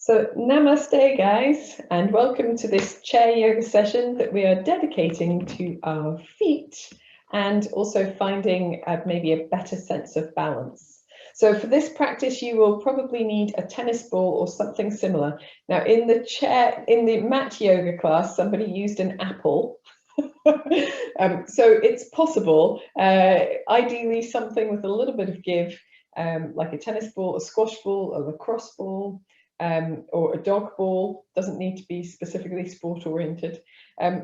So namaste guys, and welcome to this chair yoga session that we are dedicating to our feet and also finding maybe a better sense of balance. So for this practice, you will probably need a tennis ball or something similar. Now in the mat yoga class, somebody used an apple. So it's possible, ideally something with a little bit of give, like a tennis ball, a squash ball, a lacrosse ball, or a dog ball, doesn't need to be specifically sport oriented,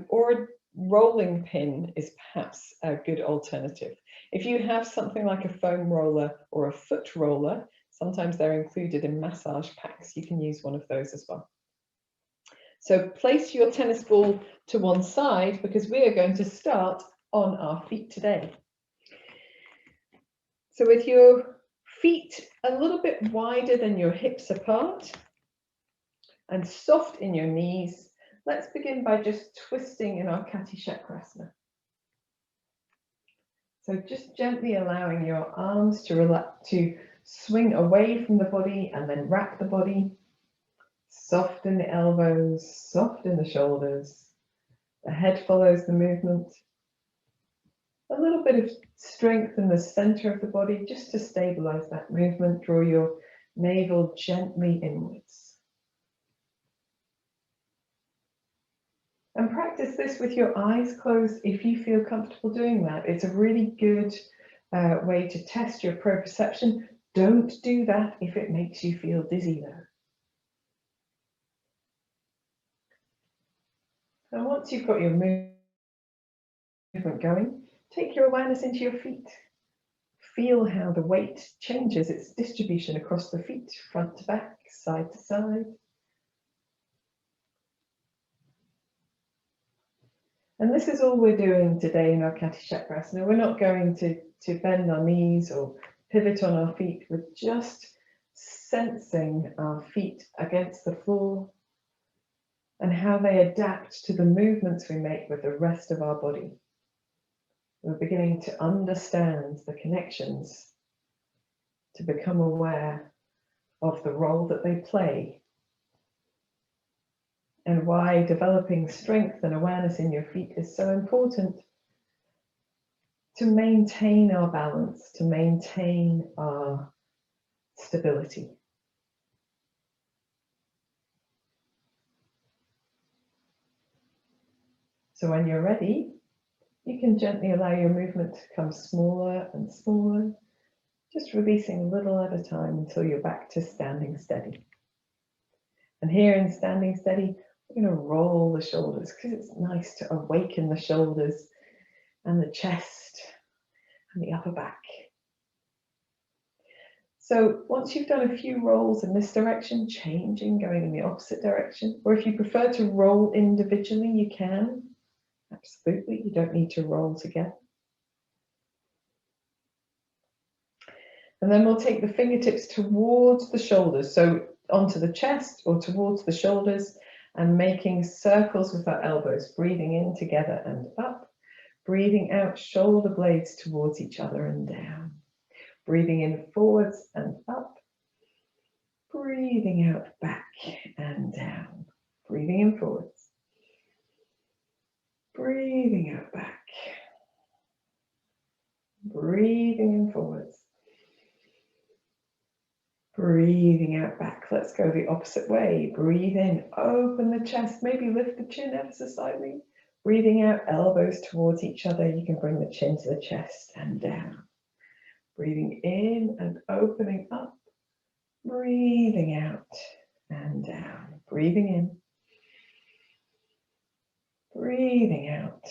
or a rolling pin is perhaps a good alternative. If you have something like a foam roller or a foot roller, sometimes they're included in massage packs, you can use one of those as well. So place your tennis ball to one side because we are going to start on our feet today. So with your feet a little bit wider than your hips apart and soft in your knees, let's begin by just twisting in our Kati Chakrasana. So just gently allowing your arms to relax, to swing away from the body and then wrap the body. Soften the elbows, soften the shoulders. The head follows the movement. A little bit of strength in the center of the body just to stabilize that movement. Draw your navel gently inwards. And practice this with your eyes closed if you feel comfortable doing that. It's a really good way to test your proprioception. Don't do that if it makes you feel dizzy though. And once you've got your movement going, take your awareness into your feet. Feel how the weight changes its distribution across the feet, front to back, side to side. And this is all we're doing today in our Kati Chakrasana. We're not going to bend our knees or pivot on our feet. We're just sensing our feet against the floor and how they adapt to the movements we make with the rest of our body. We're beginning to understand the connections, to become aware of the role that they play, and why developing strength and awareness in your feet is so important to maintain our balance, to maintain our stability. So when you're ready, you can gently allow your movement to become smaller and smaller, just releasing a little at a time until you're back to standing steady. And here in standing steady, we're going to roll the shoulders because it's nice to awaken the shoulders and the chest and the upper back. So once you've done a few rolls in this direction, changing, going in the opposite direction, or if you prefer to roll individually, you can. Absolutely, you don't need to roll together. And then we'll take the fingertips towards the shoulders, so onto the chest or towards the shoulders, and making circles with our elbows, breathing in together and up, breathing out, shoulder blades towards each other and down, breathing in forwards and up, breathing out back and down, breathing in forwards, breathing out back, breathing in forwards, breathing out back. Let's go the opposite way. Breathe in, open the chest, maybe lift the chin ever so slightly. Breathing out, elbows towards each other. You can bring the chin to the chest and down. Breathing in and opening up. Breathing out and down. Breathing in. Breathing out.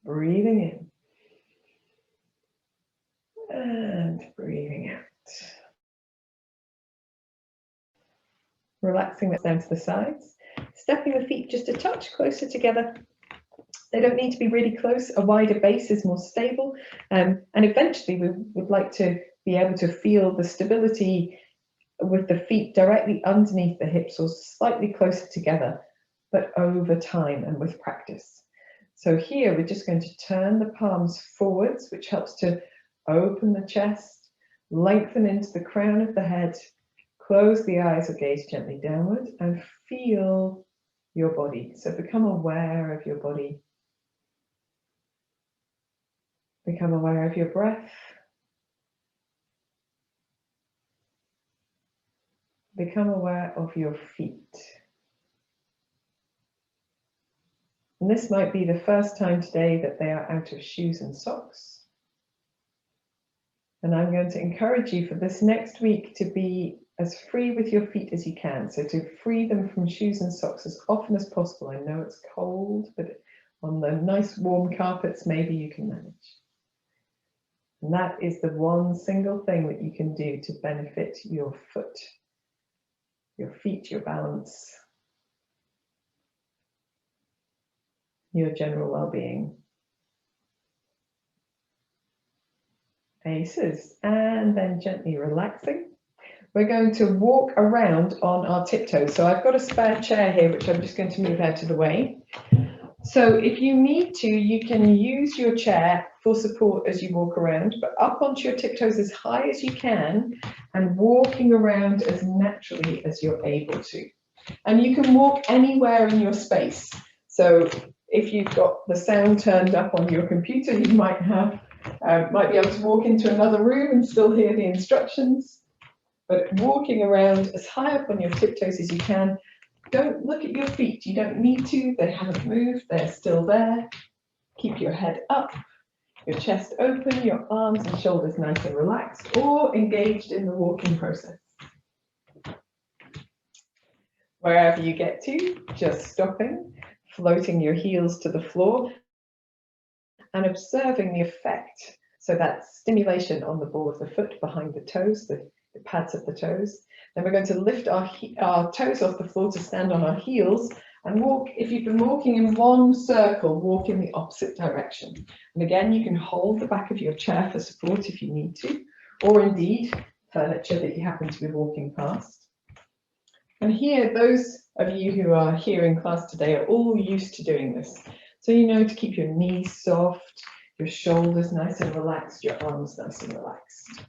Breathing in. And breathing out. Relaxing that down to the sides. Stepping the feet just a touch closer together. They don't need to be really close. A wider base is more stable. And eventually we would like to be able to feel the stability with the feet directly underneath the hips or slightly closer together, but over time and with practice. So here we're just going to turn the palms forwards, which helps to open the chest, lengthen into the crown of the head, Close the eyes or gaze gently downward and feel your body. So become aware of your body. Become aware of your breath. Become aware of your feet. And this might be the first time today that they are out of shoes and socks. And I'm going to encourage you for this next week to be as free with your feet as you can. So to free them from shoes and socks as often as possible. I know it's cold, but on the nice warm carpets, maybe you can manage. And that is the one single thing that you can do to benefit your foot, your feet, your balance, your general well-being. Aces, and then gently relaxing. We're going to walk around on our tiptoes. So I've got a spare chair here, which I'm just going to move out of the way. So if you need to, you can use your chair for support as you walk around, but up onto your tiptoes as high as you can and walking around as naturally as you're able to. And you can walk anywhere in your space. So if you've got the sound turned up on your computer, you might be able to walk into another room and still hear the instructions. But walking around as high up on your tiptoes as you can. Don't look at your feet. You don't need to. They haven't moved. They're still there. Keep your head up, your chest open, your arms and shoulders nice and relaxed, or engaged in the walking process. Wherever you get to, just stopping, floating your heels to the floor, and observing the effect. So that stimulation on the ball of the foot behind the toes, the pads of the toes. Then we're going to lift our toes off the floor to stand on our heels and walk. If you've been walking in one circle, walk in the opposite direction. And again, you can hold the back of your chair for support if you need to, or indeed furniture that you happen to be walking past. And here, those of you who are here in class today are all used to doing this. So you know to keep your knees soft, your shoulders nice and relaxed, your arms nice and relaxed.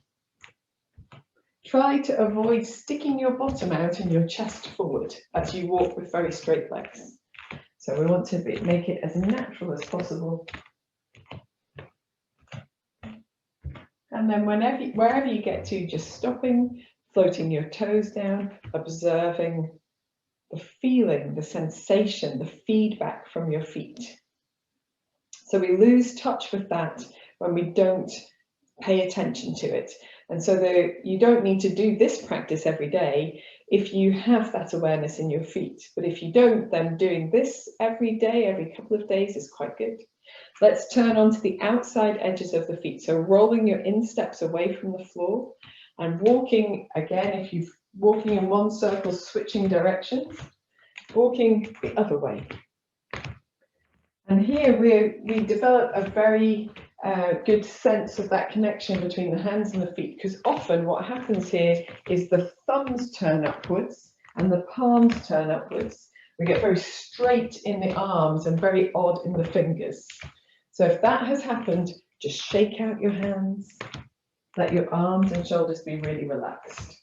Try to avoid sticking your bottom out and your chest forward as you walk with very straight legs. So we want to make it as natural as possible. And then wherever you get to, just stopping, floating your toes down, observing the feeling, the sensation, the feedback from your feet. So we lose touch with that when we don't pay attention to it. And so you don't need to do this practice every day if you have that awareness in your feet. But if you don't, then doing this every day, every couple of days is quite good. Let's turn onto the outside edges of the feet. So rolling your insteps away from the floor and walking again, if you're walking in one circle, switching directions, walking the other way. And here we develop a very good sense of that connection between the hands and the feet, because often what happens here is the thumbs turn upwards and the palms turn upwards. We get very straight in the arms and very odd in the fingers. So if that has happened, just shake out your hands, let your arms and shoulders be really relaxed.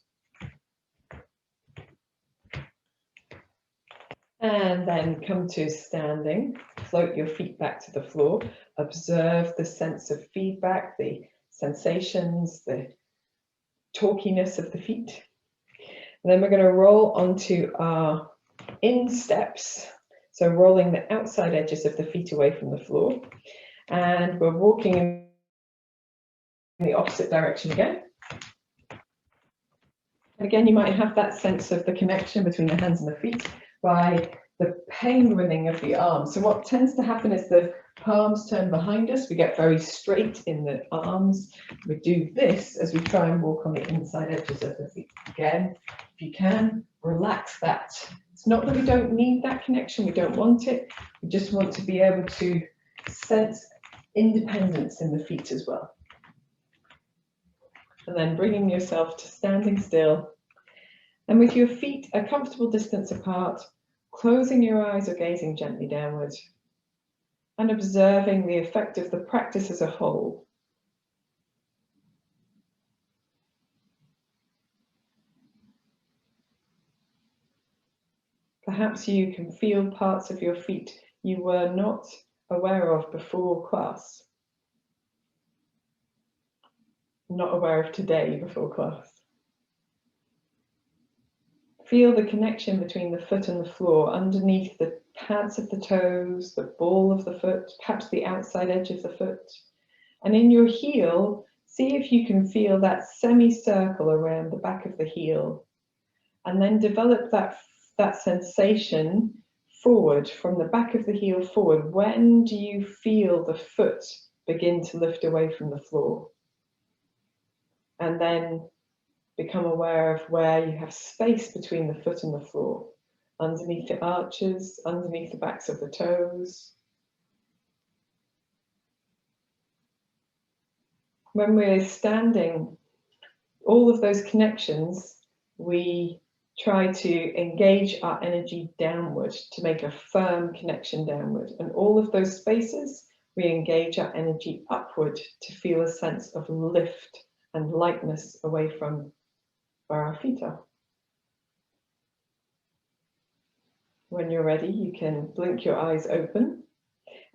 And then come to standing, float your feet back to the floor, observe the sense of feedback, the sensations, the torquiness of the feet. And then we're going to roll onto our insteps, so rolling the outside edges of the feet away from the floor. And we're walking in the opposite direction again. And again, you might have that sense of the connection between the hands and the feet by the penguining of the arms. So what tends to happen is the palms turn behind us. We get very straight in the arms. We do this as we try and walk on the inside edges of the feet. Again, if you can, relax that. It's not that we don't need that connection. We don't want it. We just want to be able to sense independence in the feet as well. And then bringing yourself to standing still. And with your feet a comfortable distance apart, closing your eyes or gazing gently downwards, and observing the effect of the practice as a whole. Perhaps you can feel parts of your feet you were not aware of before class, not aware of today before class. Feel the connection between the foot and the floor, underneath the pads of the toes, the ball of the foot, perhaps the outside edge of the foot. And in your heel, see if you can feel that semicircle around the back of the heel. And then develop that sensation forward, from the back of the heel forward. When do you feel the foot begin to lift away from the floor? And then become aware of where you have space between the foot and the floor, underneath the arches, underneath the backs of the toes. When we're standing, all of those connections, we try to engage our energy downward to make a firm connection downward. And all of those spaces, we engage our energy upward to feel a sense of lift and lightness away from where our feet are. When you're ready, you can blink your eyes open.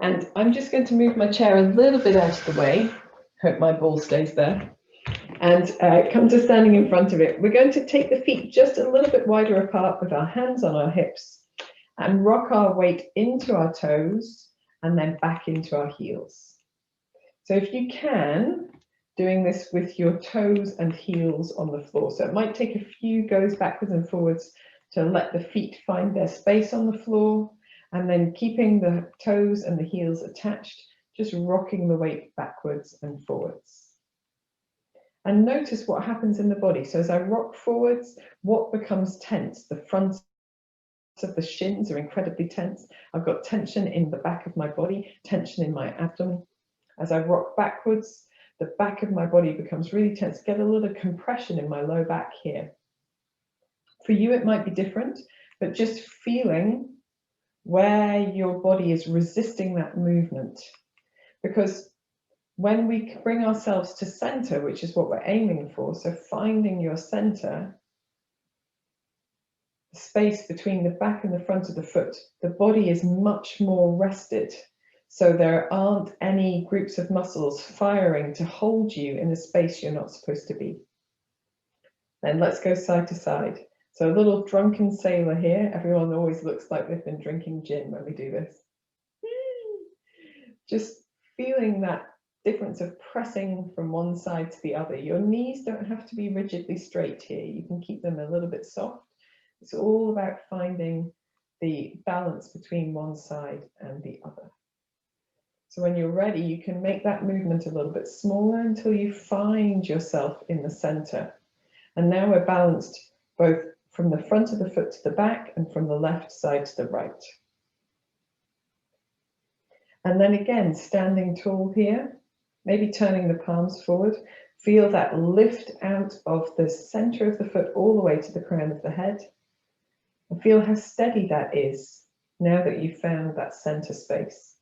And I'm just going to move my chair a little bit out of the way. Hope my ball stays there. And come to standing in front of it. We're going to take the feet just a little bit wider apart with our hands on our hips and rock our weight into our toes and then back into our heels. So if you can, doing this with your toes and heels on the floor. So it might take a few goes backwards and forwards to let the feet find their space on the floor, and then keeping the toes and the heels attached, just rocking the weight backwards and forwards. And notice what happens in the body. So as I rock forwards, what becomes tense? The front of the shins are incredibly tense. I've got tension in the back of my body, tension in my abdomen. As I rock backwards, the back of my body becomes really tense. Get a little compression in my low back here. For you, it might be different, but just feeling where your body is resisting that movement. Because when we bring ourselves to center, which is what we're aiming for, so finding your center, the space between the back and the front of the foot, the body is much more rested. So there aren't any groups of muscles firing to hold you in a space you're not supposed to be. Then let's go side to side. So a little drunken sailor here. Everyone always looks like they've been drinking gin when we do this. Just feeling that difference of pressing from one side to the other. Your knees don't have to be rigidly straight here. You can keep them a little bit soft. It's all about finding the balance between one side and the other. So when you're ready, you can make that movement a little bit smaller until you find yourself in the center. And now we're balanced both from the front of the foot to the back and from the left side to the right. And then again, standing tall here, maybe turning the palms forward. Feel that lift out of the center of the foot all the way to the crown of the head. And feel how steady that is now that you've found that center space.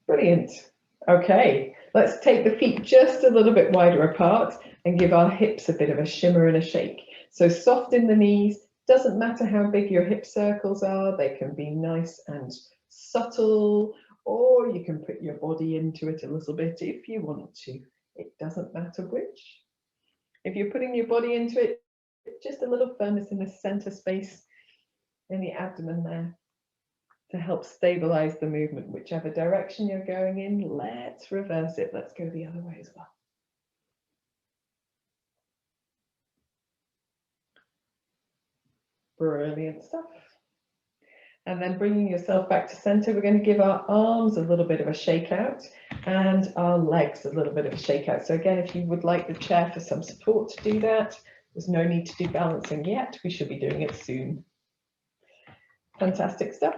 Brilliant. Okay, let's take the feet just a little bit wider apart and give our hips a bit of a shimmer and a shake. So soft in the knees, doesn't matter how big your hip circles are, they can be nice and subtle, or you can put your body into it a little bit if you want to. It doesn't matter which. If you're putting your body into it, just a little firmness in the center space in the abdomen there to help stabilize the movement. Whichever direction you're going in, let's reverse it. Let's go the other way as well. Brilliant stuff. And then bringing yourself back to center, we're going to give our arms a little bit of a shake out and our legs a little bit of a shake out. So again, if you would like the chair for some support to do that, there's no need to do balancing yet. We should be doing it soon. Fantastic stuff.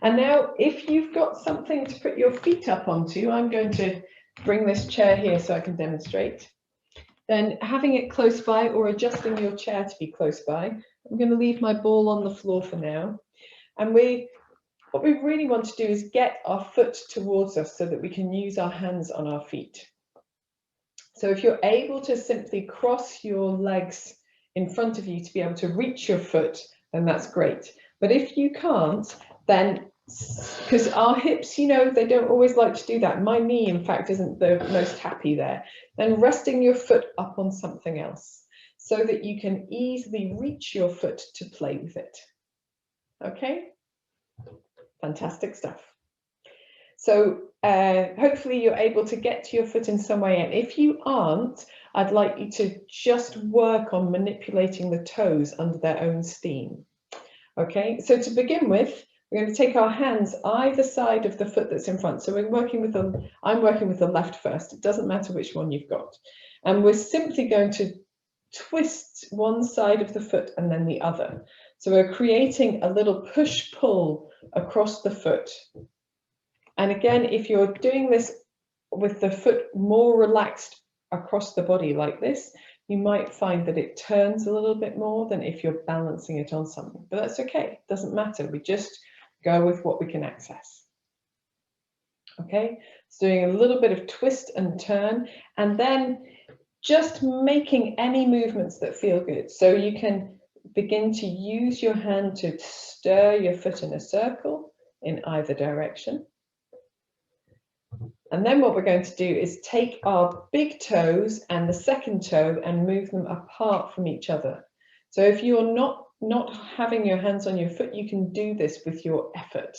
And now if you've got something to put your feet up onto, I'm going to bring this chair here so I can demonstrate. Then having it close by or adjusting your chair to be close by, I'm going to leave my ball on the floor for now. And what we really want to do is get our foot towards us so that we can use our hands on our feet. So if you're able to simply cross your legs in front of you to be able to reach your foot, then that's great. But if you can't, then, because our hips, you know, they don't always like to do that. My knee, in fact, isn't the most happy there. Then resting your foot up on something else so that you can easily reach your foot to play with it. Okay? Fantastic stuff. So hopefully you're able to get to your foot in some way. And if you aren't, I'd like you to just work on manipulating the toes under their own steam. Okay, so to begin with, we're going to take our hands either side of the foot that's in front. So we're working with I'm working with the left first. It doesn't matter which one you've got. And we're simply going to twist one side of the foot and then the other. So we're creating a little push-pull across the foot. And again, if you're doing this with the foot more relaxed across the body like this, you might find that it turns a little bit more than if you're balancing it on something. But that's okay, it doesn't matter. We just go with what we can access. Okay, so doing a little bit of twist and turn, and then just making any movements that feel good. So you can begin to use your hand to stir your foot in a circle in either direction. And then what we're going to do is take our big toes and the second toe and move them apart from each other. So if you're not having your hands on your foot, you can do this with your effort.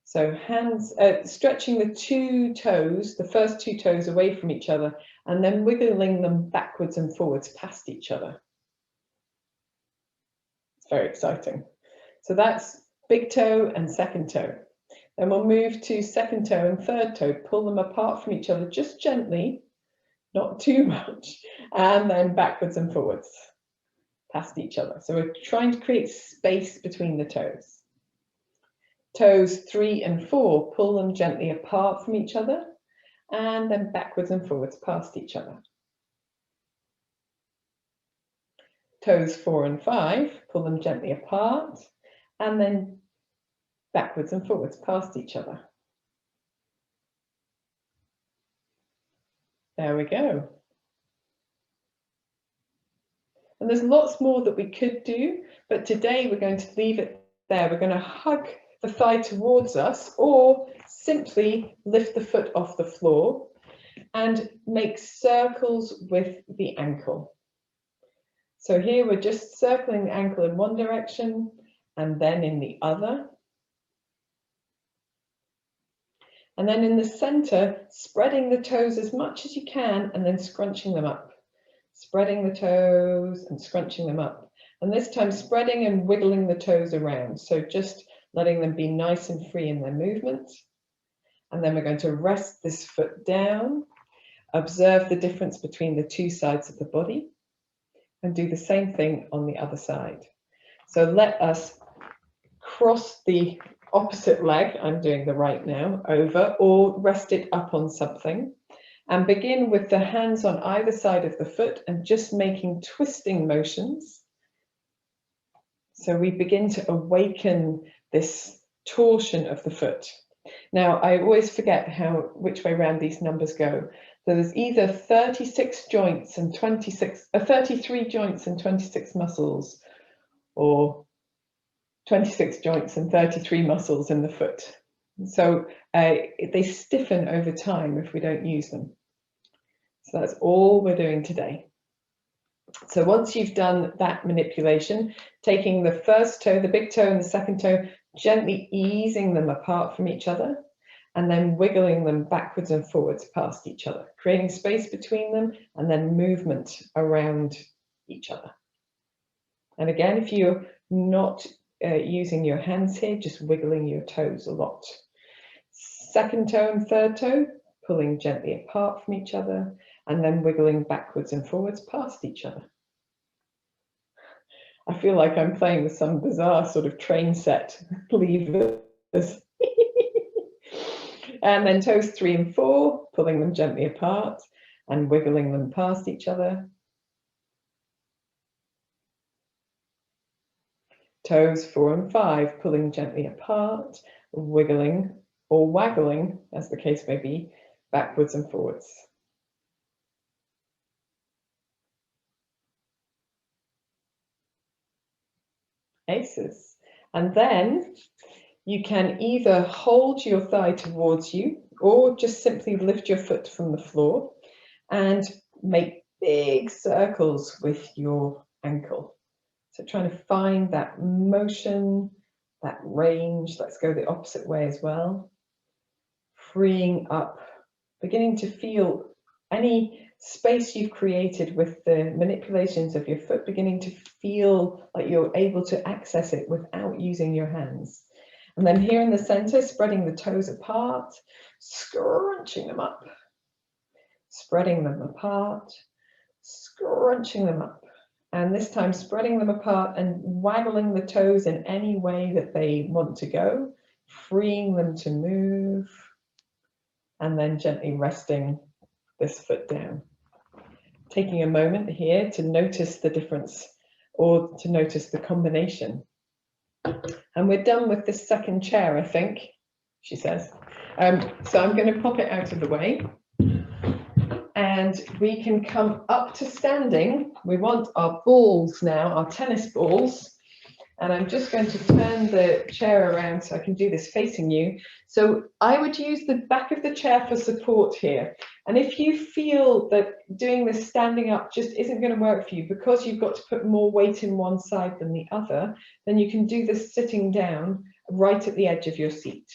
So hands, stretching the two toes, the first two toes away from each other, and then wiggling them backwards and forwards past each other. It's very exciting. So that's big toe and second toe. Then we'll move to second toe and third toe, pull them apart from each other just gently, not too much, and then backwards and forwards past each other. So we're trying to create space between the toes. Toes 3 and 4, pull them gently apart from each other, and then backwards and forwards past each other. Toes 4 and 5, pull them gently apart, and then backwards and forwards past each other. There we go. And there's lots more that we could do, but today we're going to leave it there. We're going to hug the thigh towards us, or simply lift the foot off the floor and make circles with the ankle. So here we're just circling the ankle in one direction and then in the other. And then in the center, spreading the toes as much as you can and then scrunching them up. Spreading the toes and scrunching them up. And this time spreading and wiggling the toes around. So just letting them be nice and free in their movement. And then we're going to rest this foot down. Observe the difference between the two sides of the body. And do the same thing on the other side. So let us cross the opposite leg, I'm doing the right now, over, or rest it up on something, and begin with the hands on either side of the foot and just making twisting motions. So we begin to awaken this torsion of the foot. Now, I always forget which way around these numbers go. So there's either 36 joints and 33 joints and 26 muscles, or 26 joints and 33 muscles in the foot. So they stiffen over time if we don't use them. So that's all we're doing today. So once you've done that manipulation, taking the first toe, the big toe and the second toe, gently easing them apart from each other, and then wiggling them backwards and forwards past each other, creating space between them and then movement around each other. And again, if you're not using your hands here, just wiggling your toes a lot. Second toe and third toe, pulling gently apart from each other, and then wiggling backwards and forwards past each other. I feel like I'm playing with some bizarre sort of train set levers. And then toes 3 and 4, pulling them gently apart and wiggling them past each other. Toes 4 and 5, pulling gently apart, wiggling or waggling, as the case may be, backwards and forwards. Aces. And then you can either hold your thigh towards you or just simply lift your foot from the floor and make big circles with your ankle. So trying to find that motion, that range. Let's go the opposite way as well. Freeing up, beginning to feel any space you've created with the manipulations of your foot, beginning to feel like you're able to access it without using your hands. And then here in the center, spreading the toes apart, scrunching them up, spreading them apart, scrunching them up. And this time spreading them apart and waggling the toes in any way that they want to go, freeing them to move, and then gently resting this foot down. Taking a moment here to notice the difference or to notice the combination. And we're done with this second chair, I think, she says. So I'm going to pop it out of the way. And we can come up to standing. We want our balls now, our tennis balls. And I'm just going to turn the chair around so I can do this facing you. So I would use the back of the chair for support here. And if you feel that doing this standing up just isn't going to work for you because you've got to put more weight in one side than the other, then you can do this sitting down right at the edge of your seat.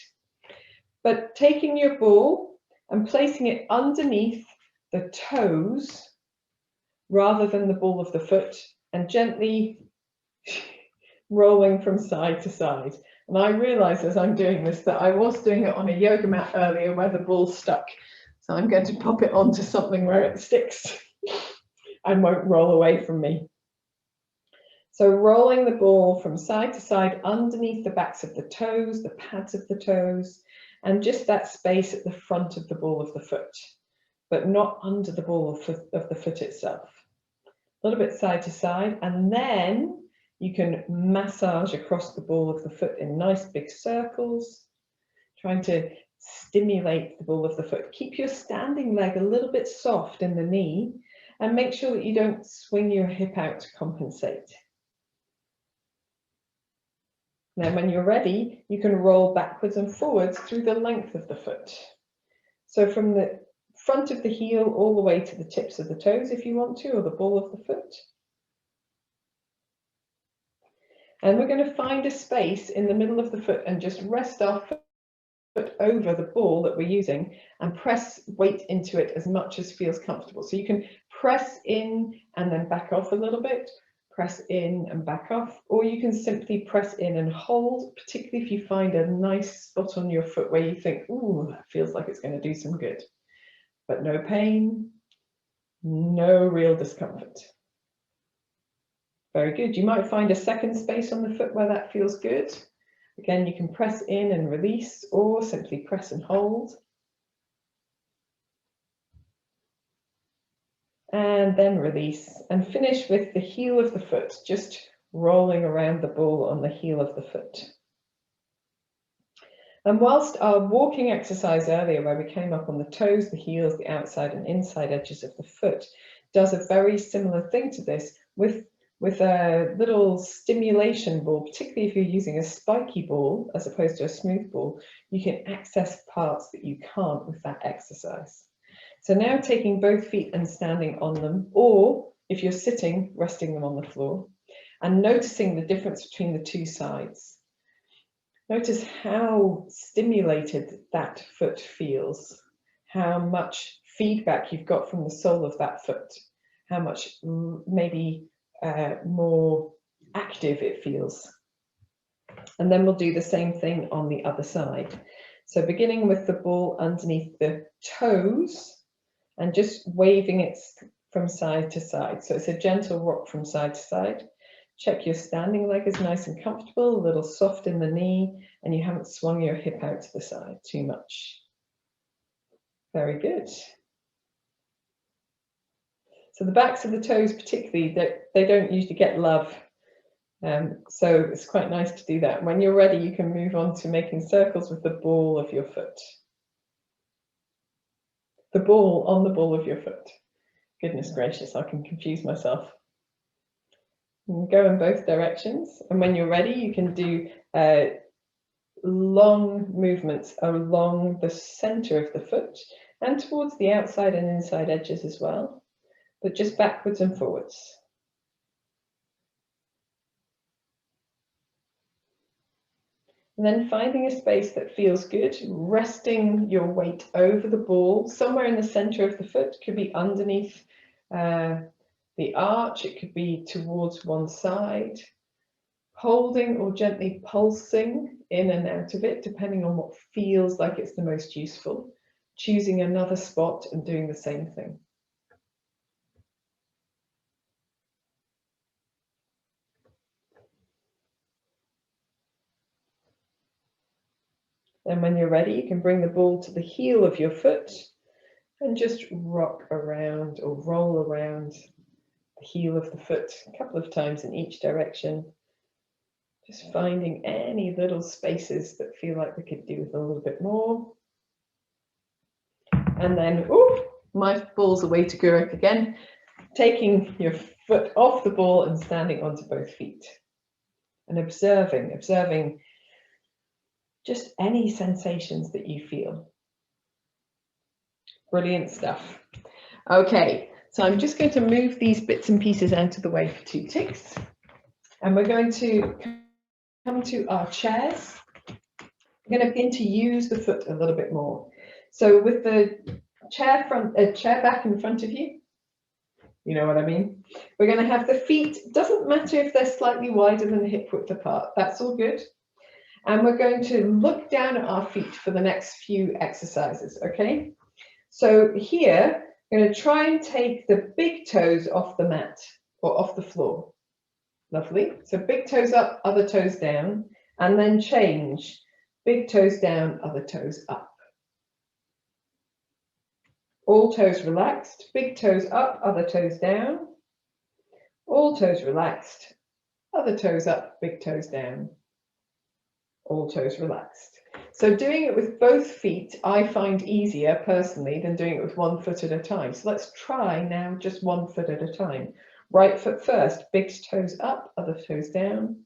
But taking your ball and placing it underneath the toes rather than the ball of the foot and gently rolling from side to side. And I realize as I'm doing this that I was doing it on a yoga mat earlier where the ball stuck. So I'm going to pop it onto something where it sticks and won't roll away from me. So rolling the ball from side to side underneath the backs of the toes, the pads of the toes, and just that space at the front of the ball of the foot, but not under the ball of the foot itself. A little bit side to side, and then you can massage across the ball of the foot in nice big circles, trying to stimulate the ball of the foot. Keep your standing leg a little bit soft in the knee and make sure that you don't swing your hip out to compensate. Now, when you're ready, you can roll backwards and forwards through the length of the foot. So from the front of the heel all the way to the tips of the toes if you want to, or the ball of the foot. And we're going to find a space in the middle of the foot and just rest our foot over the ball that we're using and press weight into it as much as feels comfortable. So you can press in and then back off a little bit, press in and back off, or you can simply press in and hold, particularly if you find a nice spot on your foot where you think, ooh, that feels like it's going to do some good. But no pain, no real discomfort. Very good. You might find a second space on the foot where that feels good. Again, you can press in and release or simply press and hold. And then release and finish with the heel of the foot, just rolling around the ball on the heel of the foot. And whilst our walking exercise earlier, where we came up on the toes, the heels, the outside and inside edges of the foot, does a very similar thing to this with a little stimulation ball, particularly if you're using a spiky ball as opposed to a smooth ball, you can access parts that you can't with that exercise. So now taking both feet and standing on them, or if you're sitting, resting them on the floor, and noticing the difference between the two sides. Notice how stimulated that foot feels, how much feedback you've got from the sole of that foot, how much maybe more active it feels. And then we'll do the same thing on the other side. So beginning with the ball underneath the toes and just waving it from side to side. So it's a gentle rock from side to side. Check your standing leg is nice and comfortable, a little soft in the knee, and you haven't swung your hip out to the side too much. Very good. So the backs of the toes particularly, they don't usually get love. So it's quite nice to do that. When you're ready, you can move on to making circles with the ball of your foot. The ball on the ball of your foot. Goodness gracious, I can confuse myself. You can go in both directions, and when you're ready, you can do long movements along the center of the foot and towards the outside and inside edges as well, but just backwards and forwards. And then finding a space that feels good, resting your weight over the ball, somewhere in the center of the foot. Could be underneath the arch, it could be towards one side, holding or gently pulsing in and out of it, depending on what feels like it's the most useful, choosing another spot and doing the same thing. And when you're ready, you can bring the ball to the heel of your foot and just rock around or roll around the heel of the foot a couple of times in each direction. Just finding any little spaces that feel like we could do with a little bit more. And then, ooh, my ball's away to Guruk again, taking your foot off the ball and standing onto both feet. And observing just any sensations that you feel. Brilliant stuff. Okay, so I'm just going to move these bits and pieces out of the way for 2 ticks. And we're going to come to our chairs. We're going to begin to use the foot a little bit more. So with the chair back in front of you, you know what I mean? We're going to have the feet, doesn't matter if they're slightly wider than hip width apart, that's all good. And we're going to look down at our feet for the next few exercises, okay? So here, I'm going to try and take the big toes off the mat or off the floor. Lovely. So big toes up, other toes down, and then change. Big toes down, other toes up. All toes relaxed, big toes up, other toes down. All toes relaxed, other toes up, big toes down. All toes relaxed. So doing it with both feet, I find easier personally than doing it with one foot at a time. So let's try now just one foot at a time. Right foot first, big toes up, other toes down,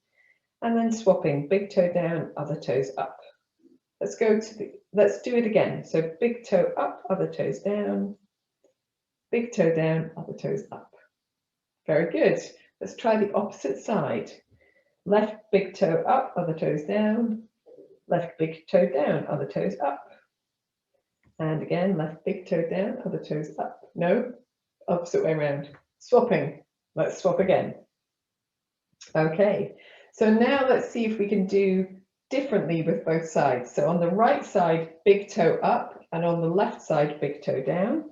and then swapping, big toe down, other toes up. Let's do it again. So big toe up, other toes down, big toe down, other toes up. Very good. Let's try the opposite side. Left big toe up, other toes down, left big toe down, other toes up. And again, left big toe down, other toes up. No, opposite way around. Swapping. Let's swap again. Okay, so now let's see if we can do differently with both sides. So on the right side, big toe up, and on the left side, big toe down.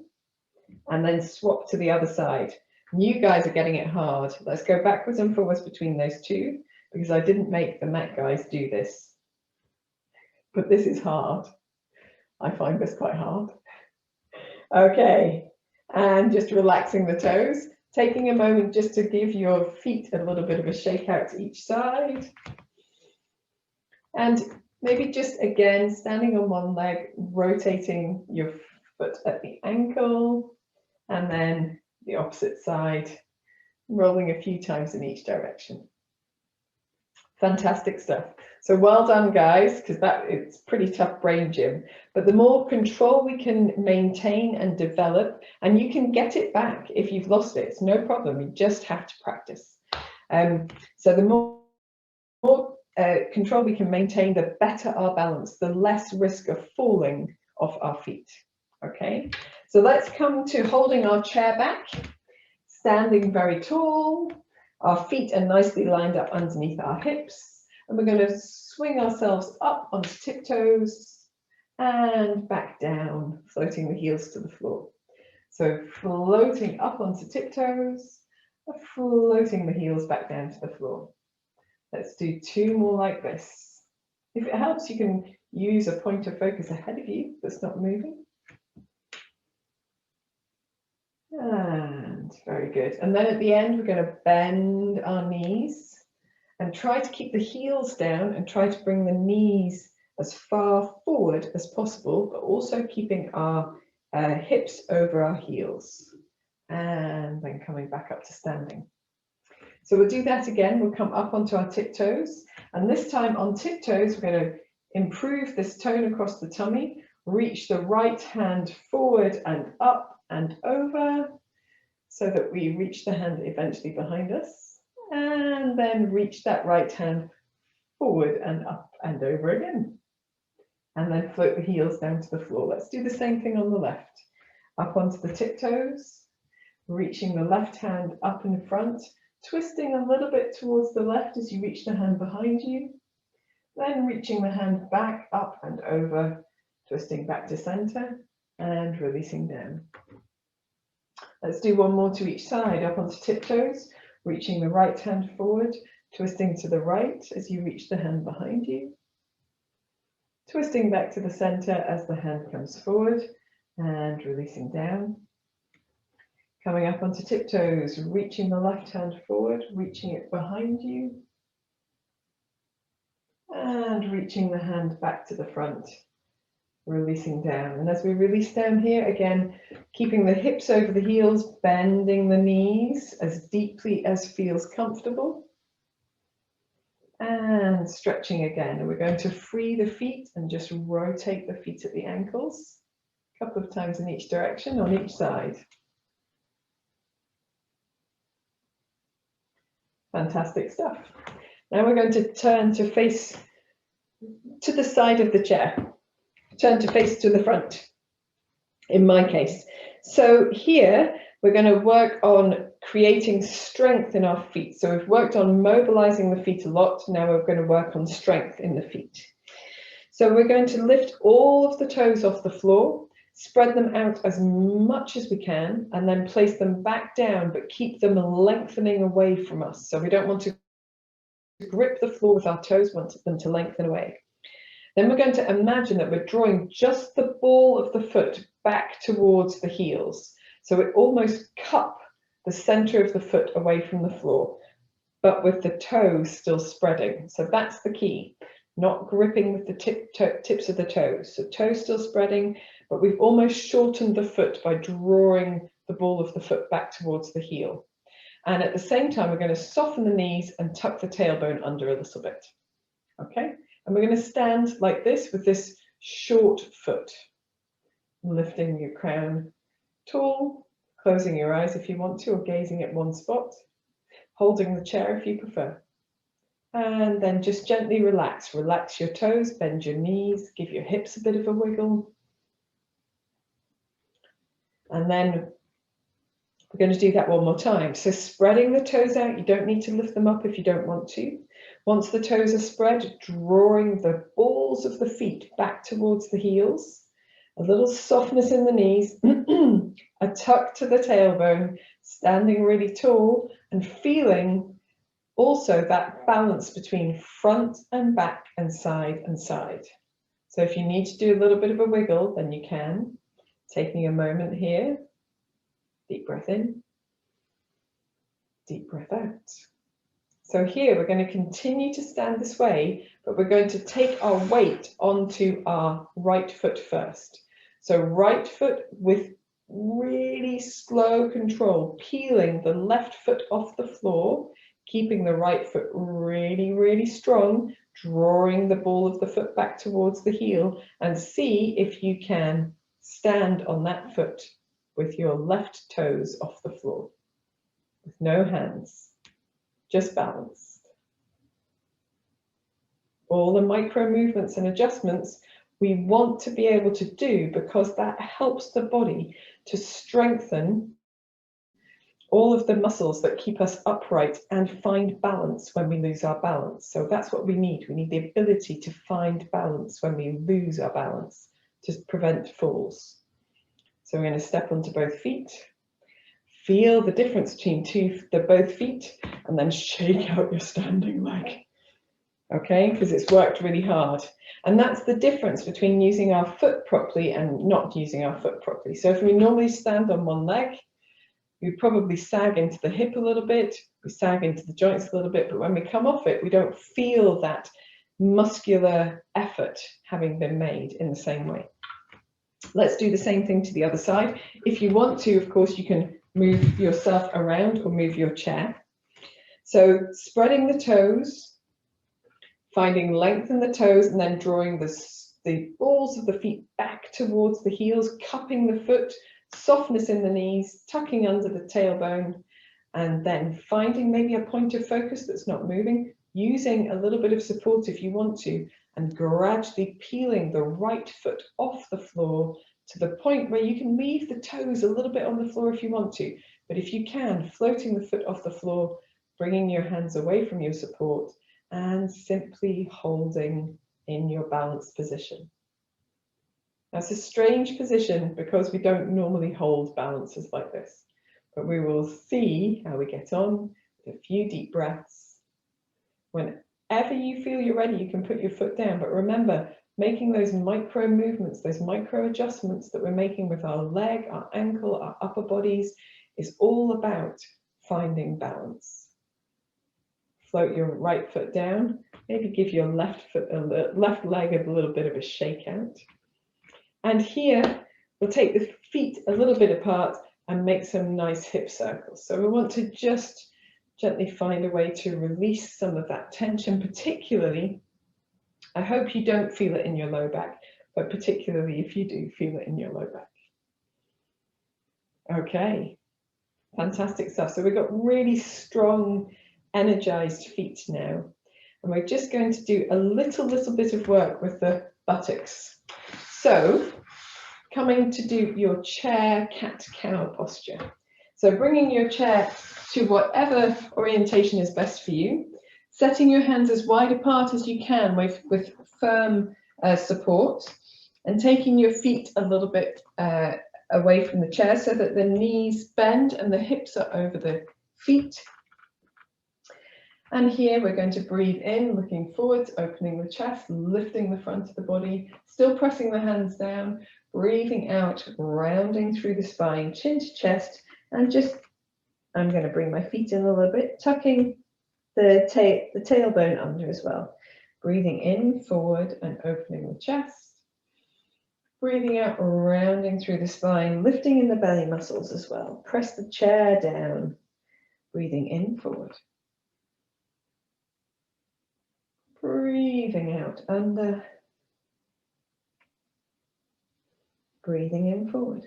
And then swap to the other side. You guys are getting it hard. Let's go backwards and forwards between those two, because I didn't make the mat guys do this. But this is hard. I find this quite hard. Okay, and just relaxing the toes, taking a moment just to give your feet a little bit of a shake out to each side. And maybe just again, standing on one leg, rotating your foot at the ankle, and then the opposite side, rolling a few times in each direction. Fantastic stuff. So well done, guys, because it's pretty tough brain gym. But the more control we can maintain and develop, and you can get it back if you've lost it, it's no problem. You just have to practice. So the more control we can maintain, the better our balance, the less risk of falling off our feet. Okay, so let's come to holding our chair back, standing very tall. Our feet are nicely lined up underneath our hips, and we're going to swing ourselves up onto tiptoes and back down, floating the heels to the floor. So floating up onto tiptoes, floating the heels back down to the floor. Let's do 2 more like this. If it helps, you can use a point of focus ahead of you that's not moving. And very good. And then at the end, we're going to bend our knees and try to keep the heels down and try to bring the knees as far forward as possible, but also keeping our hips over our heels. And then coming back up to standing. So we'll do that again. We'll come up onto our tiptoes, and this time on tiptoes, we're going to improve this tone across the tummy, reach the right hand forward and up and over, so that we reach the hand eventually behind us, and then reach that right hand forward and up and over again. And then float the heels down to the floor. Let's do the same thing on the left. Up onto the tiptoes, reaching the left hand up in front, twisting a little bit towards the left as you reach the hand behind you, then reaching the hand back up and over, twisting back to center and releasing down. Let's do one more to each side. Up onto tiptoes, reaching the right hand forward, twisting to the right as you reach the hand behind you, twisting back to the center as the hand comes forward and releasing down. Coming up onto tiptoes, reaching the left hand forward, reaching it behind you, and reaching the hand back to the front, releasing down. And as we release down here, again, keeping the hips over the heels, bending the knees as deeply as feels comfortable, and stretching again. And we're going to free the feet and just rotate the feet at the ankles a couple of times in each direction on each side. Fantastic stuff. Now we're going to turn to face to the side of the chair. Turn to face to the front, in my case. So here we're going to work on creating strength in our feet. So we've worked on mobilizing the feet a lot. Now we're going to work on strength in the feet. So we're going to lift all of the toes off the floor, spread them out as much as we can, and then place them back down, but keep them lengthening away from us. So we don't want to grip the floor with our toes, we want them to lengthen away. Then we're going to imagine that we're drawing just the ball of the foot back towards the heels. So it almost cup the center of the foot away from the floor, but with the toes still spreading. So that's the key, not gripping with the tips of the toes. So toes still spreading, but we've almost shortened the foot by drawing the ball of the foot back towards the heel. And at the same time, we're going to soften the knees and tuck the tailbone under a little bit. Okay, and we're going to stand like this with this short foot, lifting your crown tall, closing your eyes if you want to, or gazing at one spot, holding the chair if you prefer. And then just gently relax. Relax your toes, bend your knees, give your hips a bit of a wiggle. And then we're going to do that one more time. So spreading the toes out, you don't need to lift them up if you don't want to. Once the toes are spread, drawing the balls of the feet back towards the heels, a little softness in the knees, a tuck to the tailbone, standing really tall and feeling also that balance between front and back and side and side. So if you need to do a little bit of a wiggle, then you can. Taking a moment here, deep breath in, deep breath out. So here we're going to continue to stand this way, but we're going to take our weight onto our right foot first. So right foot with really slow control, peeling the left foot off the floor, keeping the right foot really, really strong, drawing the ball of the foot back towards the heel, and see if you can stand on that foot with your left toes off the floor, with no hands, just balanced. All the micro movements and adjustments we want to be able to do, because that helps the body to strengthen all of the muscles that keep us upright and find balance when we lose our balance. So that's what we need. We need the ability to find balance when we lose our balance, to prevent falls. So we're going to step onto both feet, feel the difference between both feet, and then shake out your standing leg. Okay, because it's worked really hard. And that's the difference between using our foot properly and not using our foot properly. So if we normally stand on one leg, we probably sag into the hip a little bit, we sag into the joints a little bit, but when we come off it, we don't feel that muscular effort having been made in the same way. Let's do the same thing to the other side. If you want to, of course, you can move yourself around or move your chair. So spreading the toes, finding length in the toes, and then drawing the balls of the feet back towards the heels, cupping the foot, softness in the knees, tucking under the tailbone, and then finding maybe a point of focus that's not moving, using a little bit of support if you want to, and gradually peeling the right foot off the floor to the point where you can leave the toes a little bit on the floor if you want to. But if you can, floating the foot off the floor, bringing your hands away from your support, and simply holding in your balanced position. That's a strange position because we don't normally hold balances like this, but we will see how we get on with a few deep breaths. Whenever you feel you're ready, you can put your foot down, but remember, making those micro movements, those micro adjustments that we're making with our leg, our ankle, our upper bodies is all about finding balance. Float your right foot down, maybe give your left leg a little bit of a shake out. And here, we'll take the feet a little bit apart and make some nice hip circles. So we want to just gently find a way to release some of that tension, particularly, I hope you don't feel it in your low back, but particularly if you do feel it in your low back. Okay, fantastic stuff. So we've got really strong, energized feet now. And we're just going to do a little bit of work with the buttocks. So coming to do your chair cat-cow posture. So bringing your chair to whatever orientation is best for you, setting your hands as wide apart as you can with firm support, and taking your feet a little bit away from the chair so that the knees bend and the hips are over the feet. And here we're going to breathe in, looking forwards, opening the chest, lifting the front of the body, still pressing the hands down, breathing out, rounding through the spine, chin to chest, and just, I'm going to bring my feet in a little bit, tucking the tailbone under as well. Breathing in, forward, and opening the chest. Breathing out, rounding through the spine, lifting in the belly muscles as well. Press the chair down. Breathing in, forward. Breathing out, under. Breathing in, forward.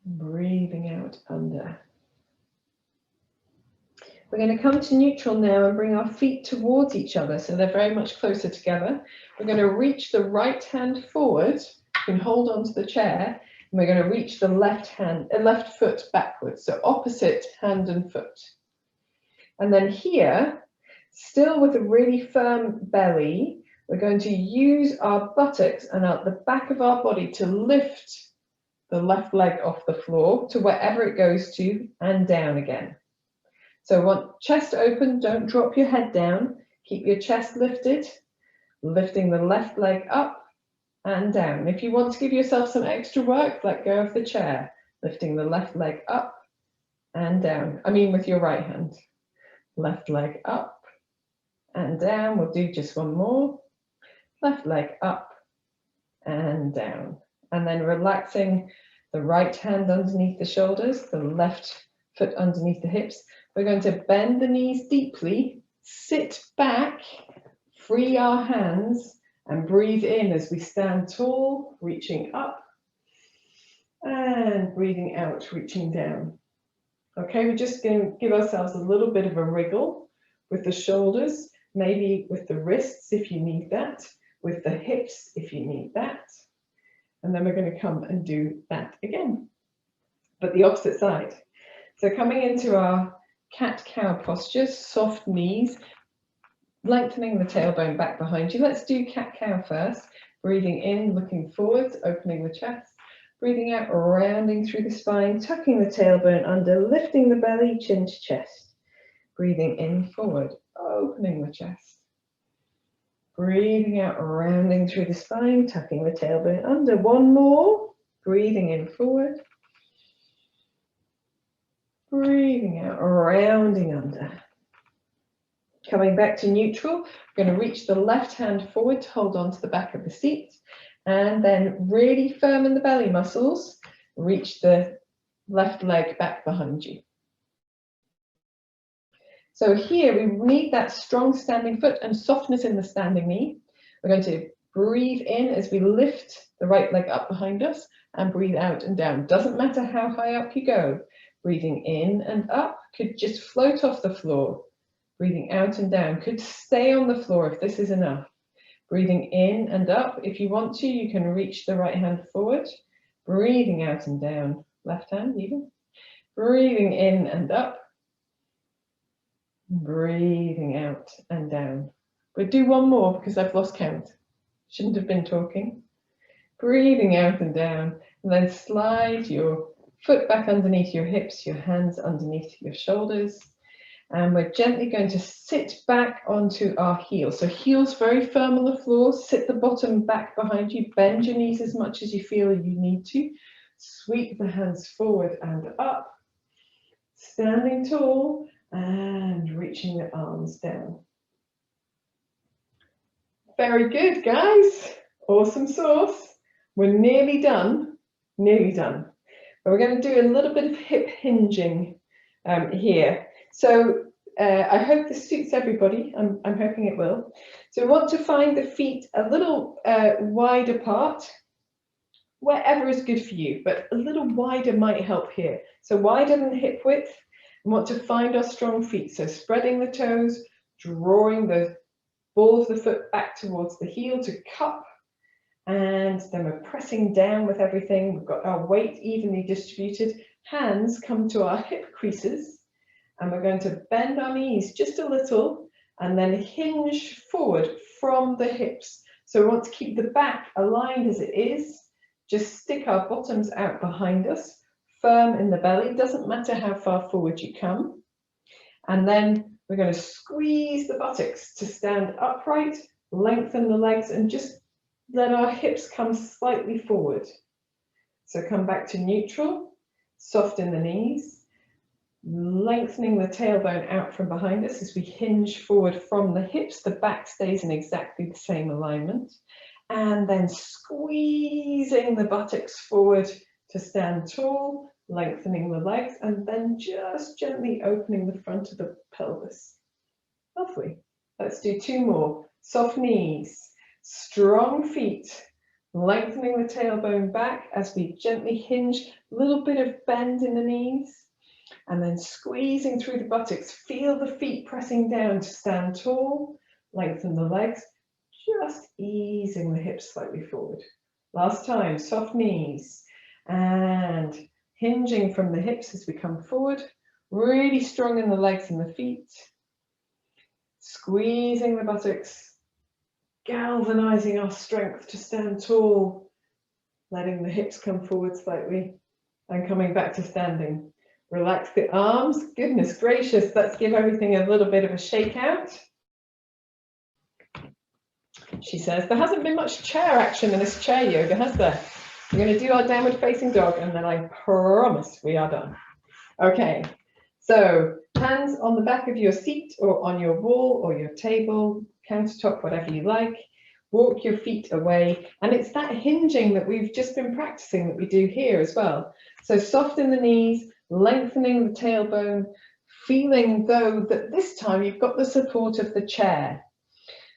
Breathing out, under. We're going to come to neutral now and bring our feet towards each other so they're very much closer together. We're going to reach the right hand forward. You can hold onto the chair, and we're going to reach the left foot backwards, so opposite hand and foot. And then here, still with a really firm belly, we're going to use our buttocks and out the back of our body to lift the left leg off the floor to wherever it goes to and down again. So want chest open, don't drop your head down, keep your chest lifted, lifting the left leg up and down. If you want to give yourself some extra work, let go of the chair, lifting the left leg up and down. I mean with your right hand. Left leg up and down. We'll do just one more. Left leg up and down. And then relaxing the right hand underneath the shoulders, the left foot underneath the hips. We're going to bend the knees deeply, sit back, free our hands, and breathe in as we stand tall, reaching up, and breathing out, reaching down. Okay, we're just going to give ourselves a little bit of a wriggle with the shoulders, maybe with the wrists if you need that, with the hips if you need that. And then we're going to come and do that again, but the opposite side. So coming into our cat-cow posture, soft knees, lengthening the tailbone back behind you. Let's do cat-cow first. Breathing in, looking forwards, opening the chest. Breathing out, rounding through the spine, tucking the tailbone under, lifting the belly, chin to chest. Breathing in, forward, opening the chest. Breathing out, rounding through the spine, tucking the tailbone under. One more. Breathing in, forward. Breathing out, rounding under. Coming back to neutral, we're going to reach the left hand forward to hold on to the back of the seat. And then really firm in the belly muscles, reach the left leg back behind you. So here we need that strong standing foot and softness in the standing knee. We're going to breathe in as we lift the right leg up behind us and breathe out and down. Doesn't matter how high up you go. Breathing in and up could just float off the floor. Breathing out and down could stay on the floor if this is enough. Breathing in and up. If you want to, you can reach the right hand forward. Breathing out and down. Left hand even. Breathing in and up. Breathing out and down. We'll do one more because I've lost count. Shouldn't have been talking. Breathing out and down. And then slide your foot back underneath your hips, your hands underneath your shoulders. And we're gently going to sit back onto our heels. So heels very firm on the floor. Sit the bottom back behind you. Bend your knees as much as you feel you need to. Sweep the hands forward and up. Standing tall and reaching the arms down. Very good, guys. Awesome sauce. We're nearly done. Nearly done. But we're going to do a little bit of hip hinging here. So I hope this suits everybody. I'm hoping it will. So we want to find the feet a little wide apart, wherever is good for you, but a little wider might help here. So wider than hip width. We want to find our strong feet. So spreading the toes, drawing the ball of the foot back towards the heel to cup. And then we're pressing down with everything. We've got our weight evenly distributed. Hands come to our hip creases. And we're going to bend our knees just a little and then hinge forward from the hips. So we want to keep the back aligned as it is. Just stick our bottoms out behind us, firm in the belly. Doesn't matter how far forward you come. And then we're going to squeeze the buttocks to stand upright, lengthen the legs, and just let our hips come slightly forward. So come back to neutral, soften the knees. Lengthening the tailbone out from behind us as we hinge forward from the hips. The back stays in exactly the same alignment. And then squeezing the buttocks forward to stand tall, lengthening the legs, and then just gently opening the front of the pelvis. Lovely. Let's do two more. Soft knees, strong feet, lengthening the tailbone back as we gently hinge, a little bit of bend in the knees. And then squeezing through the buttocks, feel the feet pressing down to stand tall, lengthen the legs, just easing the hips slightly forward. Last time, soft knees and hinging from the hips as we come forward, really strong in the legs and the feet, squeezing the buttocks, galvanizing our strength to stand tall, letting the hips come forward slightly and coming back to standing. Relax the arms. Goodness gracious, let's give everything a little bit of a shake out. She says, there hasn't been much chair action in this chair yoga, has there? We're going to do our downward facing dog and then I promise we are done. Okay, so hands on the back of your seat or on your wall or your table, countertop, whatever you like. Walk your feet away. And it's that hinging that we've just been practicing that we do here as well. So soften the knees, lengthening the tailbone, feeling though that this time you've got the support of the chair.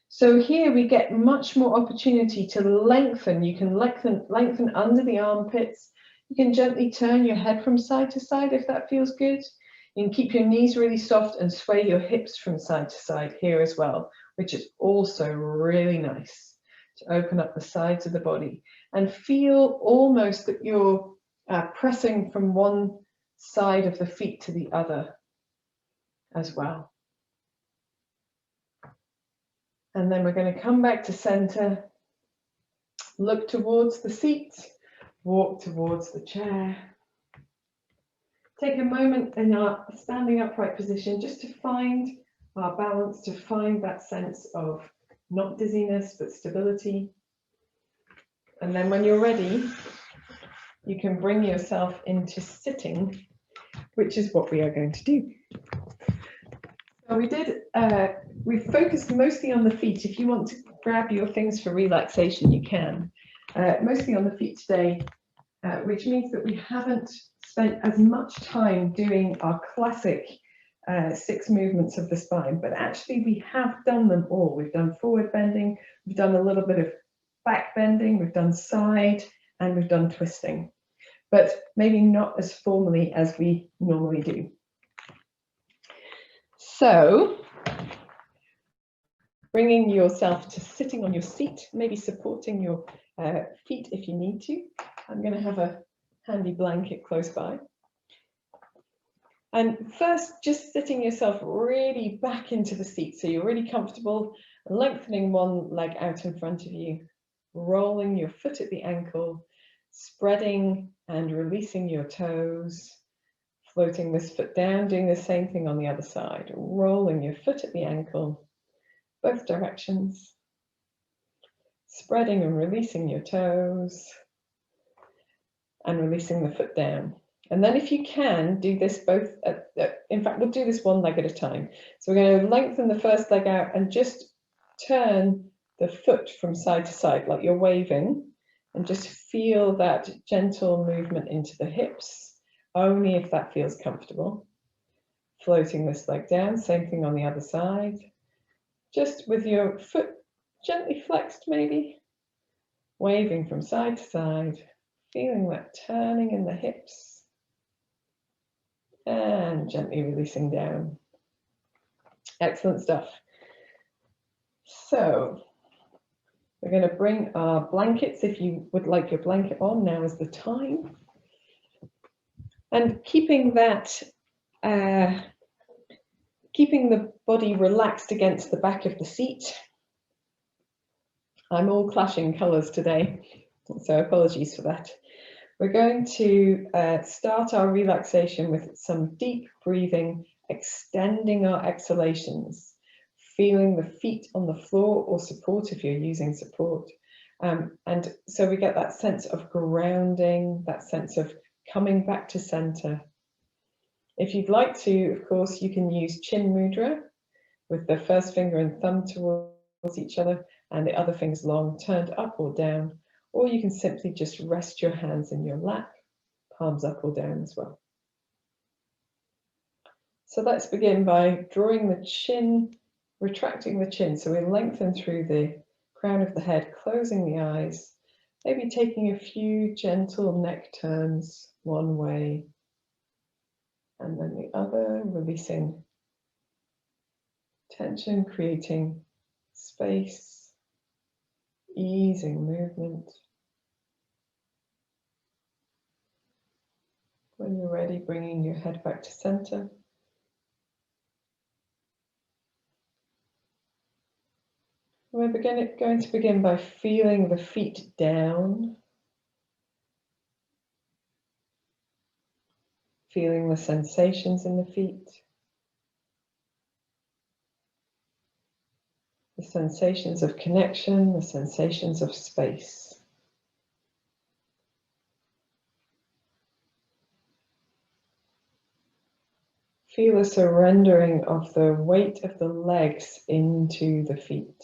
So here we get much more opportunity to lengthen. You can lengthen under the armpits. You can gently turn your head from side to side if that feels good. You can keep your knees really soft and sway your hips from side to side here as well, which is also really nice to open up the sides of the body and feel almost that you're pressing from one side of the feet to the other as well. And then we're going to come back to center, look towards the seat, walk towards the chair. Take a moment in our standing upright position just to find our balance, to find that sense of not dizziness but stability. And then when you're ready, you can bring yourself into sitting, which is what we are going to do. So we focused mostly on the feet. If you want to grab your things for relaxation, you can. Mostly on the feet today, which means that we haven't spent as much time doing our classic 6 movements of the spine, but actually we have done them all. We've done forward bending, we've done a little bit of back bending, we've done side, and we've done twisting, but maybe not as formally as we normally do. So, bringing yourself to sitting on your seat, maybe supporting your feet if you need to. I'm going to have a handy blanket close by. And first, just sitting yourself really back into the seat. So you're really comfortable, lengthening one leg out in front of you, rolling your foot at the ankle, spreading and releasing your toes, floating this foot down, doing the same thing on the other side, rolling your foot at the ankle, both directions, spreading and releasing your toes, and releasing the foot down. And then if you can, do this both, in fact, we'll do this one leg at a time. So we're going to lengthen the first leg out and just turn the foot from side to side, like you're waving, and just feel that gentle movement into the hips, only if that feels comfortable. Floating this leg down, same thing on the other side. Just with your foot gently flexed maybe, waving from side to side, feeling that turning in the hips. And gently releasing down. Excellent stuff. So we're going to bring our blankets. If you would like your blanket on, now is the time. And keeping that, keeping the body relaxed against the back of the seat. I'm all clashing colours today, so apologies for that. We're going to start our relaxation with some deep breathing, extending our exhalations, feeling the feet on the floor or support if you're using support. And so we get that sense of grounding, that sense of coming back to center. If you'd like to, of course, you can use chin mudra with the first finger and thumb towards each other and the other fingers long, turned up or down. Or you can simply just rest your hands in your lap, palms up or down as well. So let's begin by drawing the chin, retracting the chin. So we lengthen through the crown of the head, closing the eyes, maybe taking a few gentle neck turns one way and then the other, releasing tension, creating space, easing movement. When you're ready, bringing your head back to center. We're going to begin by feeling the feet down, feeling the sensations in the feet, the sensations of connection, the sensations of space. Feel a surrendering of the weight of the legs into the feet.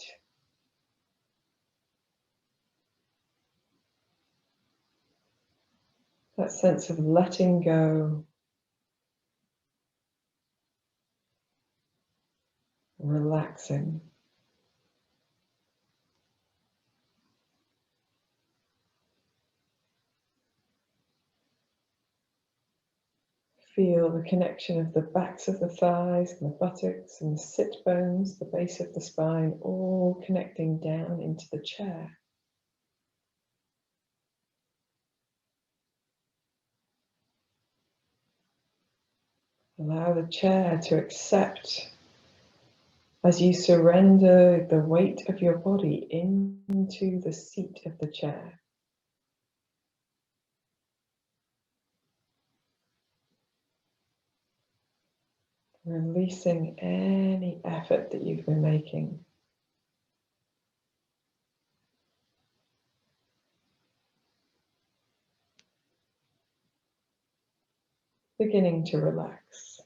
That sense of letting go, relaxing. Feel the connection of the backs of the thighs and the buttocks and the sit bones, the base of the spine, all connecting down into the chair. Allow the chair to accept as you surrender the weight of your body into the seat of the chair. Releasing any effort that you've been making. Beginning to relax.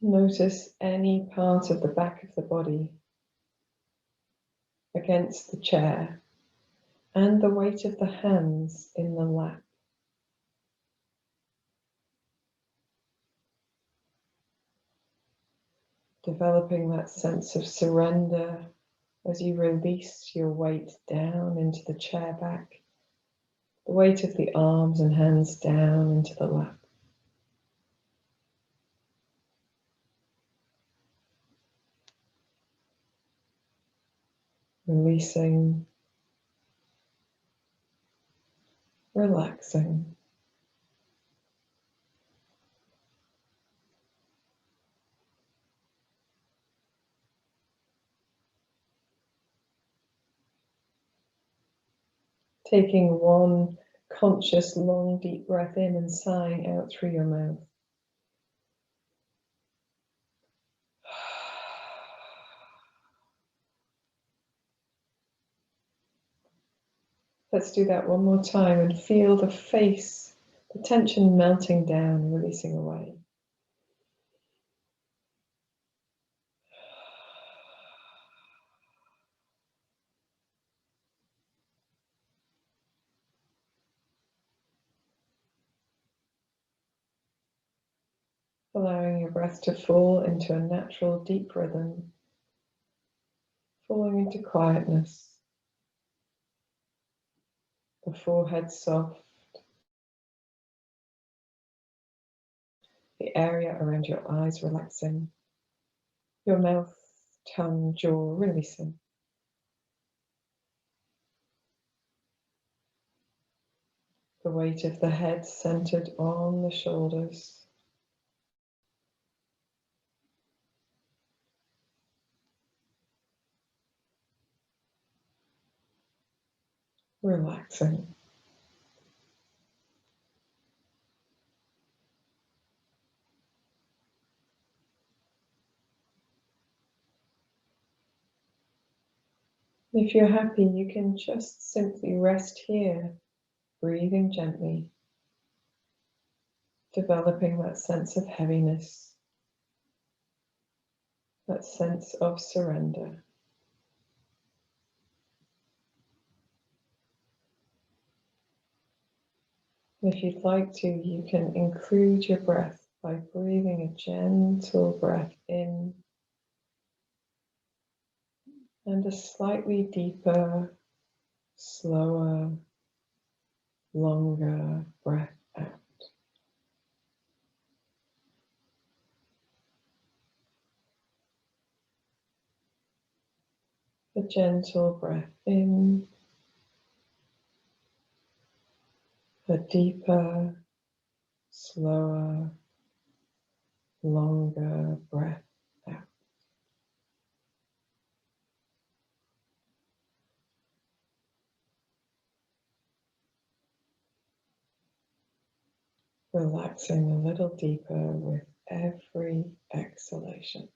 Notice any part of the back of the body against the chair and the weight of the hands in the lap. Developing that sense of surrender as you release your weight down into the chair back, the weight of the arms and hands down into the lap. Releasing, relaxing. Taking one conscious, long, deep breath in and sighing out through your mouth. Let's do that one more time and feel the face, the tension melting down and releasing away. Allowing your breath to fall into a natural deep rhythm, falling into quietness, the forehead soft, the area around your eyes relaxing, your mouth, tongue, jaw releasing. The weight of the head centered on the shoulders. Relaxing. If you're happy, you can just simply rest here, breathing gently, developing that sense of heaviness, that sense of surrender. If you'd like to, you can include your breath by breathing a gentle breath in and a slightly deeper, slower, longer breath out. A gentle breath in, a deeper, slower, longer breath out. Relaxing a little deeper with every exhalation.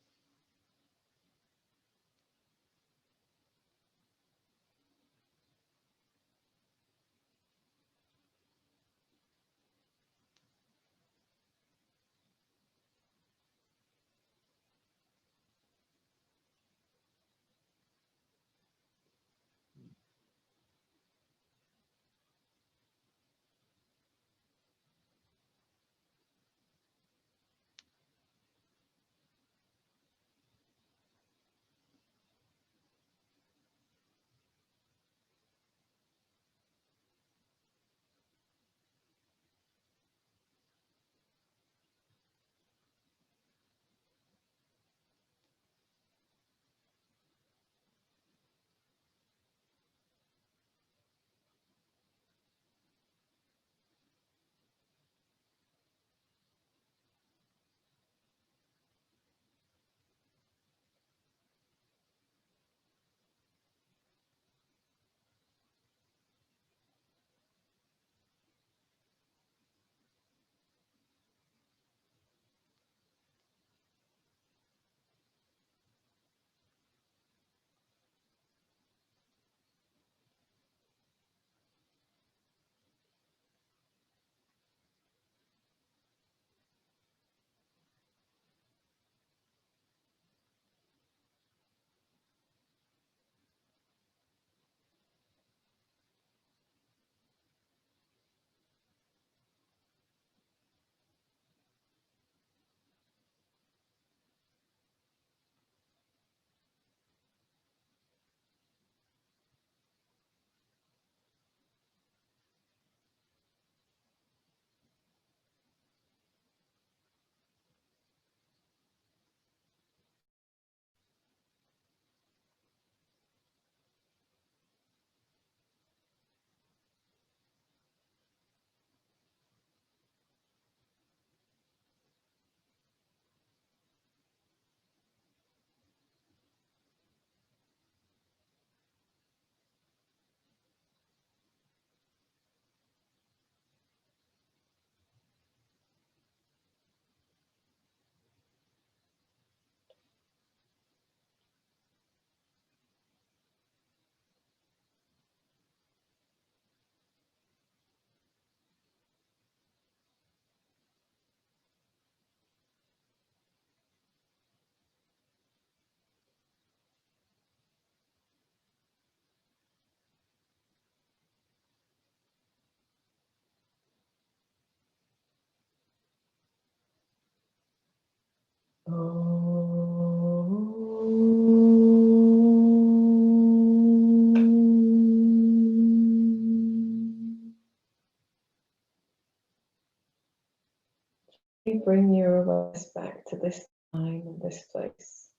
bring your awareness back to this time and this place.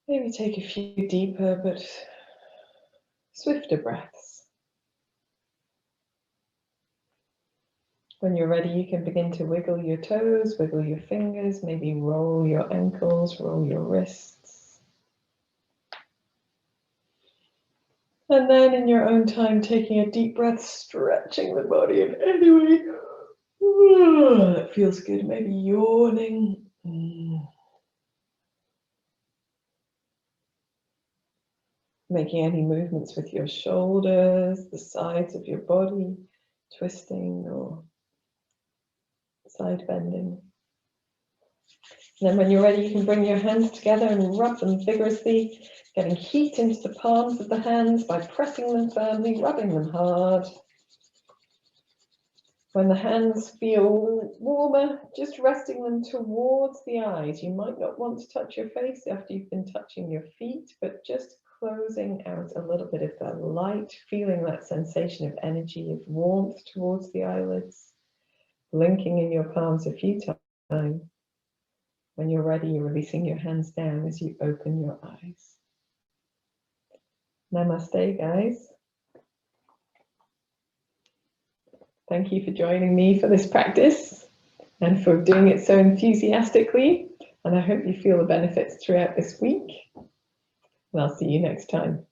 Maybe take a few deeper but swifter breaths. When you're ready, you can begin to wiggle your toes, wiggle your fingers, maybe roll your ankles, roll your wrists. And then in your own time, taking a deep breath, stretching the body in any way that feels good, maybe yawning. Making any movements with your shoulders, the sides of your body, twisting or side bending. And then when you're ready, you can bring your hands together and rub them vigorously, getting heat into the palms of the hands by pressing them firmly, rubbing them hard. When the hands feel warmer, just resting them towards the eyes. You might not want to touch your face after you've been touching your feet, but just closing out a little bit of that light, feeling that sensation of energy, of warmth towards the eyelids, blinking in your palms a few times. When you're ready, you're releasing your hands down as you open your eyes. Namaste, guys. Thank you for joining me for this practice and for doing it so enthusiastically. And I hope you feel the benefits throughout this week. And I'll see you next time.